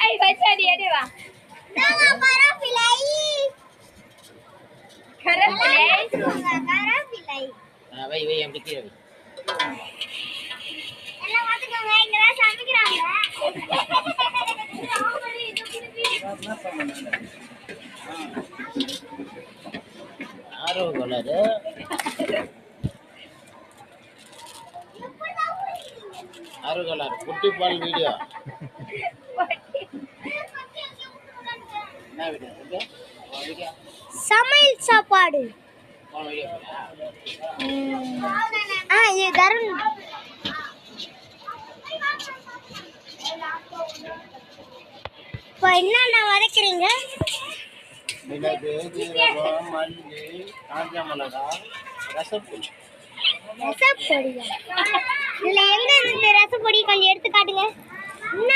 ஐ பச்சாடி அடி வா நாங்க கரப்பிலை வை வை அப்படி கீழே வை. எல்லாம் பாத்துக்கோங்க இங்க தான் சமைக்கிறாங்க. ஆரோ கலரு ஆரோ கலர் குட்டி பால் வீடியோ என்ன வீடியோ சமையல் சாப்பாடு இது தருண் இப்போ என்னென்ன வதக்குறீங்க? மிளகு ஜீரகம் மல்லி காஞ்ச மிளகா ரசப்பொடி. ரசப்பொடியா? இதுல எங்க இருந்து ரசப்பொடி கொஞ்சம் எடுத்து காட்டுங்க. என்ன